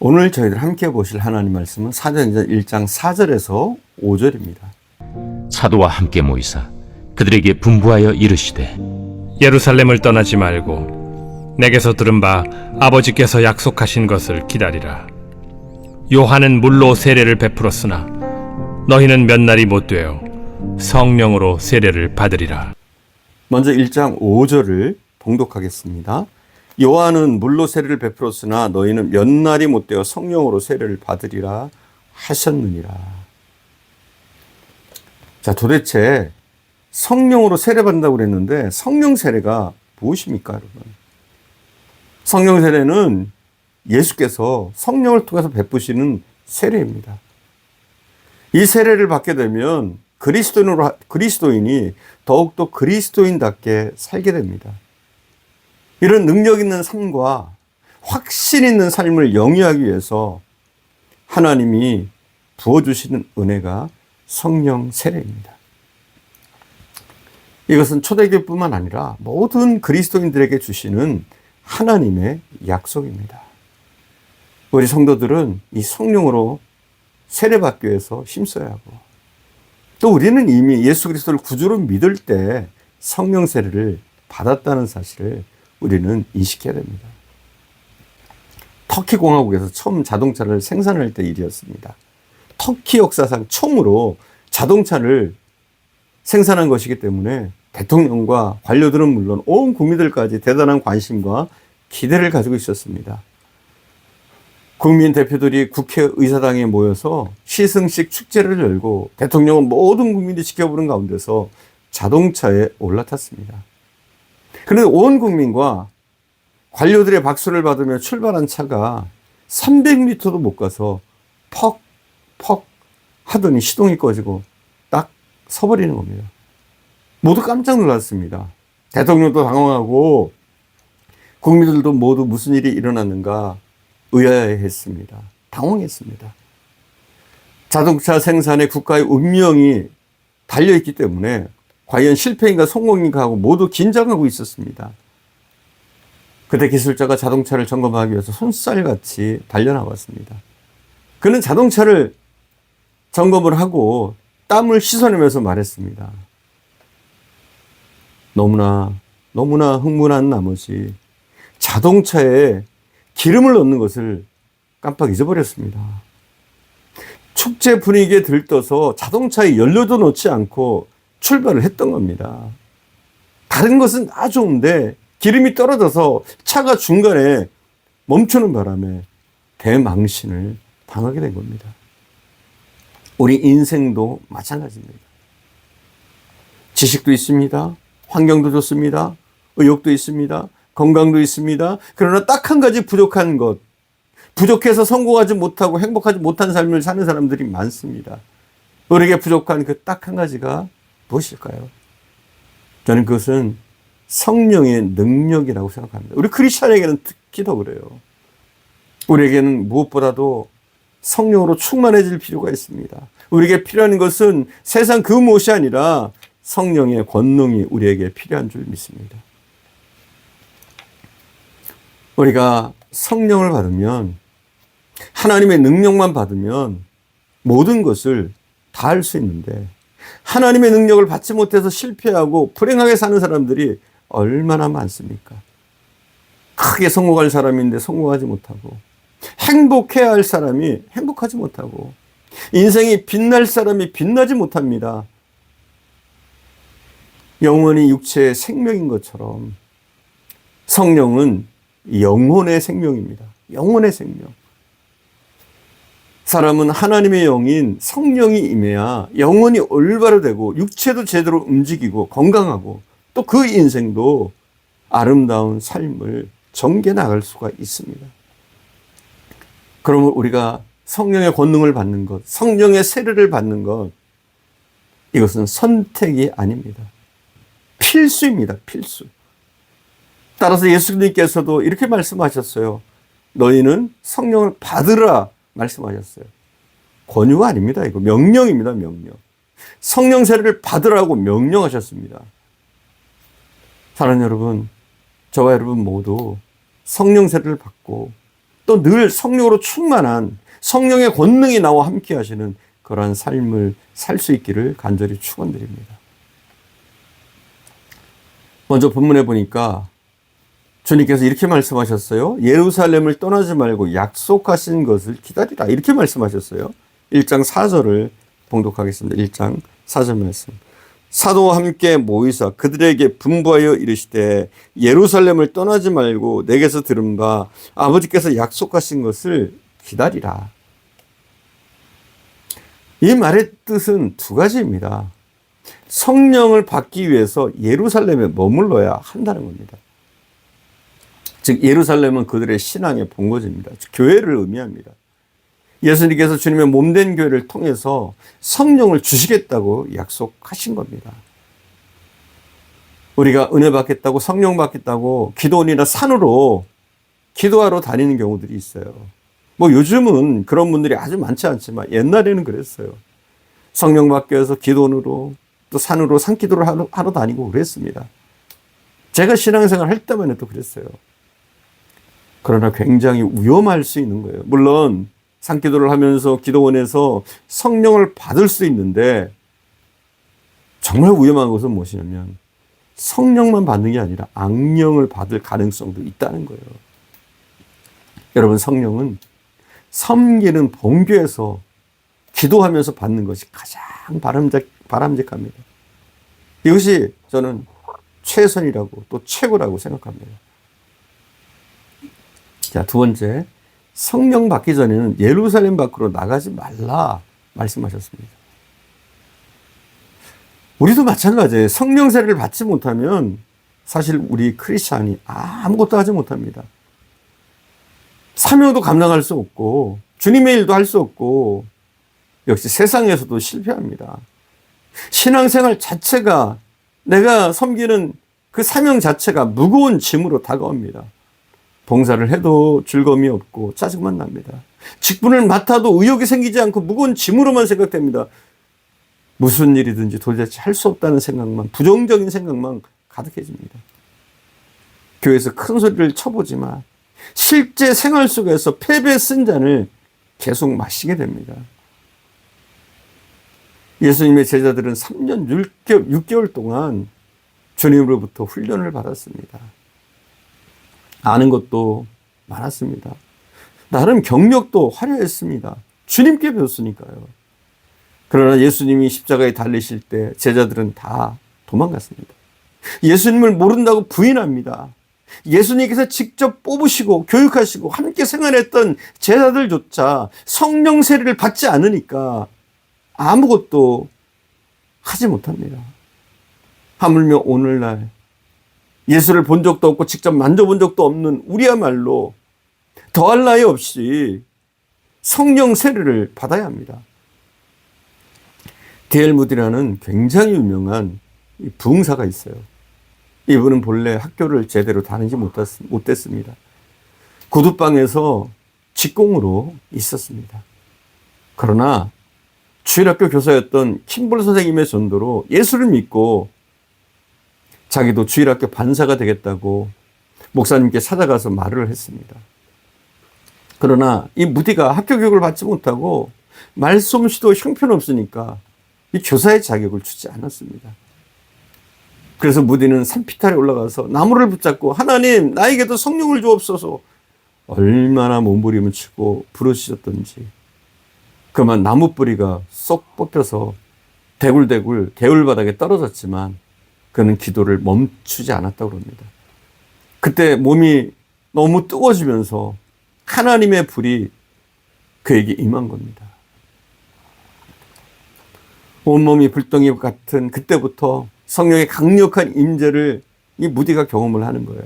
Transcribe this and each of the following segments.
오늘 저희들 함께 보실 하나님 말씀은 사도행전 1장 4절에서 5절입니다. 사도와 함께 모이사 그들에게 분부하여 이르시되 예루살렘을 떠나지 말고 내게서 들은 바 아버지께서 약속하신 것을 기다리라. 요한은 물로 세례를 베풀었으나 너희는 몇 날이 못 되어 성령으로 세례를 받으리라. 먼저 1장 5절을 봉독하겠습니다. 요한은 물로 세례를 베풀었으나 너희는 몇 날이 못 되어 성령으로 세례를 받으리라 하셨느니라. 자, 도대체 성령으로 세례받는다고 그랬는데 성령 세례가 무엇입니까, 여러분? 성령 세례는 예수께서 성령을 통해서 베푸시는 세례입니다. 이 세례를 받게 되면 그리스도인이 더욱더 그리스도인답게 살게 됩니다. 이런 능력 있는 삶과 확신 있는 삶을 영위하기 위해서 하나님이 부어주시는 은혜가 성령 세례입니다. 이것은 초대교회뿐만 아니라 모든 그리스도인들에게 주시는 하나님의 약속입니다. 우리 성도들은 이 성령으로 세례받기 위해서 힘써야 하고, 또 우리는 이미 예수 그리스도를 구주로 믿을 때 성령 세례를 받았다는 사실을 우리는 인식해야 됩니다. 터키 공화국에서 처음 자동차를 생산할 때 일이었습니다. 터키 역사상 처음으로 자동차를 생산한 것이기 때문에 대통령과 관료들은 물론 온 국민들까지 대단한 관심과 기대를 가지고 있었습니다. 국민 대표들이 국회의사당에 모여서 시승식 축제를 열고 대통령은 모든 국민들이 지켜보는 가운데서 자동차에 올라탔습니다. 그런데 온 국민과 관료들의 박수를 받으며 출발한 차가 300m도 못 가서 퍽 하더니 시동이 꺼지고 딱 서버리는 겁니다. 모두 깜짝 놀랐습니다. 대통령도 당황하고 국민들도 모두 무슨 일이 일어났는가 의아해했습니다. 당황했습니다. 자동차 생산에 국가의 운명이 달려있기 때문에 과연 실패인가 성공인가 하고 모두 긴장하고 있었습니다. 그때 기술자가 자동차를 점검하기 위해서 손살같이 달려나왔습니다. 그는 자동차를 점검을 하고 땀을 씻어내면서 말했습니다. 너무나 흥분한 나머지 자동차에 기름을 넣는 것을 깜빡 잊어버렸습니다. 축제 분위기에 들떠서 자동차에 연료도 넣지 않고 출발을 했던 겁니다. 다른 것은 다 좋은데 기름이 떨어져서 차가 중간에 멈추는 바람에 대망신을 당하게 된 겁니다. 우리 인생도 마찬가지입니다. 지식도 있습니다. 환경도 좋습니다. 의욕도 있습니다. 건강도 있습니다. 그러나 딱 한 가지 부족한 것, 부족해서 성공하지 못하고 행복하지 못한 삶을 사는 사람들이 많습니다. 우리에게 부족한 그 딱 한 가지가 무엇일까요? 저는 그것은 성령의 능력이라고 생각합니다. 우리 크리스찬에게는 특히 더 그래요. 우리에게는 무엇보다도 성령으로 충만해질 필요가 있습니다. 우리에게 필요한 것은 세상 그 무엇이 아니라 성령의 권능이 우리에게 필요한 줄 믿습니다. 우리가 성령을 받으면, 하나님의 능력만 받으면 모든 것을 다 할 수 있는데, 하나님의 능력을 받지 못해서 실패하고 불행하게 사는 사람들이 얼마나 많습니까? 크게 성공할 사람인데 성공하지 못하고, 행복해야 할 사람이 행복하지 못하고, 인생이 빛날 사람이 빛나지 못합니다. 영혼이 육체의 생명인 것처럼 성령은 영혼의 생명입니다. 영혼의 생명. 사람은 하나님의 영인 성령이 임해야 영혼이 올바로 되고 육체도 제대로 움직이고 건강하고 또 그 인생도 아름다운 삶을 전개 나갈 수가 있습니다. 그러면 우리가 성령의 권능을 받는 것, 성령의 세례를 받는 것, 이것은 선택이 아닙니다. 필수입니다. 필수. 따라서 예수님께서도 이렇게 말씀하셨어요. 너희는 성령을 받으라 말씀하셨어요. 권유가 아닙니다. 이거 명령입니다. 명령. 성령 세례를 받으라고 명령하셨습니다. 사랑하는 여러분, 저와 여러분 모두 성령 세례를 받고 또 또 늘 성령으로 충만한 성령의 권능이 나와 함께 하시는 그러한 삶을 살 수 있기를 간절히 축원드립니다. 먼저 본문에 보니까 주님께서 이렇게 말씀하셨어요. 예루살렘을 떠나지 말고 약속하신 것을 기다리라. 이렇게 말씀하셨어요. 1장 4절을 봉독하겠습니다. 1장 4절 말씀. 사도와 함께 모이사 그들에게 분부하여 이르시되 예루살렘을 떠나지 말고 내게서 들은 바 아버지께서 약속하신 것을 기다리라. 이 말의 뜻은 두 가지입니다. 성령을 받기 위해서 예루살렘에 머물러야 한다는 겁니다. 즉 예루살렘은 그들의 신앙의 본거지입니다. 교회를 의미합니다. 예수님께서 주님의 몸된 교회를 통해서 성령을 주시겠다고 약속하신 겁니다. 우리가 은혜 받겠다고 성령 받겠다고 기도원이나 산으로 기도하러 다니는 경우들이 있어요. 뭐 요즘은 그런 분들이 아주 많지 않지만 옛날에는 그랬어요. 성령 받기 위해서 기도원으로 또 산으로 산기도를 하러 다니고 그랬습니다. 제가 신앙생활 할 때만 해도 그랬어요. 그러나 굉장히 위험할 수 있는 거예요. 물론 산기도를 하면서 기도원에서 성령을 받을 수 있는데 정말 위험한 것은 무엇이냐면 성령만 받는 게 아니라 악령을 받을 가능성도 있다는 거예요. 여러분, 성령은 섬기는 본교에서 기도하면서 받는 것이 가장 바람직합니다. 이것이 저는 최선이라고 또 최고라고 생각합니다. 자, 두 번째, 성령 받기 전에는 예루살렘 밖으로 나가지 말라 말씀하셨습니다. 우리도 마찬가지예요. 성령 세례를 받지 못하면 사실 우리 크리스찬이 아무것도 하지 못합니다. 사명도 감당할 수 없고 주님의 일도 할 수 없고 역시 세상에서도 실패합니다. 신앙생활 자체가 내가 섬기는 그 사명 자체가 무거운 짐으로 다가옵니다. 봉사를 해도 즐거움이 없고 짜증만 납니다. 직분을 맡아도 의욕이 생기지 않고 무거운 짐으로만 생각됩니다. 무슨 일이든지 도대체 할 수 없다는 생각만, 부정적인 생각만 가득해집니다. 교회에서 큰 소리를 쳐보지만 실제 생활 속에서 패배 쓴 잔을 계속 마시게 됩니다. 예수님의 제자들은 3년 6개월 동안 주님으로부터 훈련을 받았습니다. 아는 것도 많았습니다. 나름 경력도 화려했습니다. 주님께 배웠으니까요. 그러나 예수님이 십자가에 달리실 때 제자들은 다 도망갔습니다. 예수님을 모른다고 부인합니다. 예수님께서 직접 뽑으시고 교육하시고 함께 생활했던 제자들조차 성령 세례를 받지 않으니까 아무것도 하지 못합니다. 하물며 오늘날 예수를 본 적도 없고 직접 만져본 적도 없는 우리야말로 더할 나위 없이 성령 세례를 받아야 합니다. D.L. 무디라는 굉장히 유명한 부흥사가 있어요. 이분은 본래 학교를 제대로 다니지 못했습니다. 구두방에서 직공으로 있었습니다. 그러나 주일학교 교사였던 킴볼 선생님의 전도로 예수를 믿고 자기도 주일학교 반사가 되겠다고 목사님께 찾아가서 말을 했습니다. 그러나 이 무디가 학교 교육을 받지 못하고 말솜씨도 형편없으니까 이 교사의 자격을 주지 않았습니다. 그래서 무디는 산피탈에 올라가서 나무를 붙잡고 하나님 나에게도 성령을 주옵소서 얼마나 몸부림을 치고 부르짖었던지 그만 나무 뿌리가 쏙 뽑혀서 대굴대굴 개울바닥에 떨어졌지만 그는 기도를 멈추지 않았다고 합니다. 그때 몸이 너무 뜨거워지면서 하나님의 불이 그에게 임한 겁니다. 온몸이 불덩이 같은 그때부터 성령의 강력한 임재를 이 무디가 경험을 하는 거예요.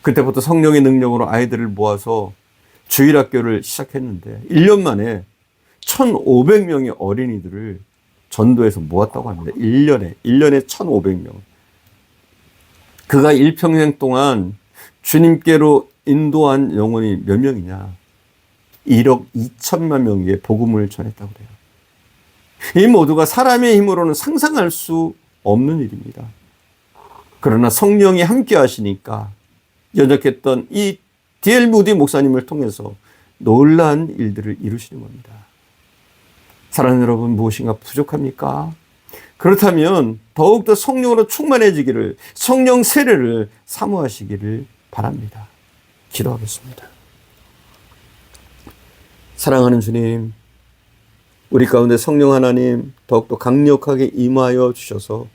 그때부터 성령의 능력으로 아이들을 모아서 주일학교를 시작했는데 1년 만에 1,500명의 어린이들을 전도해서 모았다고 합니다. 1년에 1,500명. 그가 일평생 동안 주님께로 인도한 영혼이 몇 명이냐? 1억 2천만 명에게 복음을 전했다고 그래요. 이 모두가 사람의 힘으로는 상상할 수 없는 일입니다. 그러나 성령이 함께 하시니까 연약했던 이 D.L. 무디 목사님을 통해서 놀라운 일들을 이루시는 겁니다. 사랑하는 여러분, 무엇인가 부족합니까? 그렇다면 더욱더 성령으로 충만해지기를, 성령 세례를 사모하시기를 바랍니다. 기도하겠습니다. 사랑하는 주님, 우리 가운데 성령 하나님 더욱더 강력하게 임하여 주셔서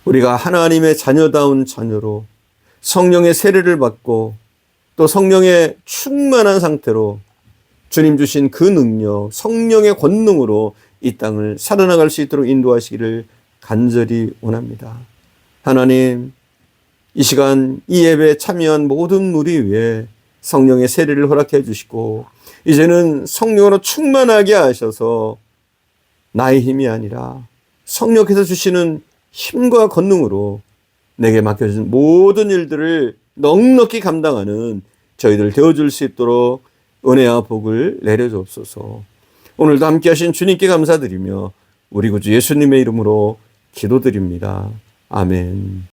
우리가 하나님의 자녀다운 자녀로 성령의 세례를 받고 또 성령의 충만한 상태로 주님 주신 그 능력, 성령의 권능으로 이 땅을 살아나갈 수 있도록 인도하시기를 간절히 원합니다. 하나님, 이 시간 이 예배에 참여한 모든 무리 위에 성령의 세례를 허락해 주시고 이제는 성령으로 충만하게 하셔서 나의 힘이 아니라 성령께서 주시는 힘과 권능으로 내게 맡겨진 모든 일들을 넉넉히 감당하는 저희들 되어줄 수 있도록 은혜와 복을 내려주옵소서. 오늘도 함께 하신 주님께 감사드리며 우리 구주 예수님의 이름으로 기도드립니다. 아멘.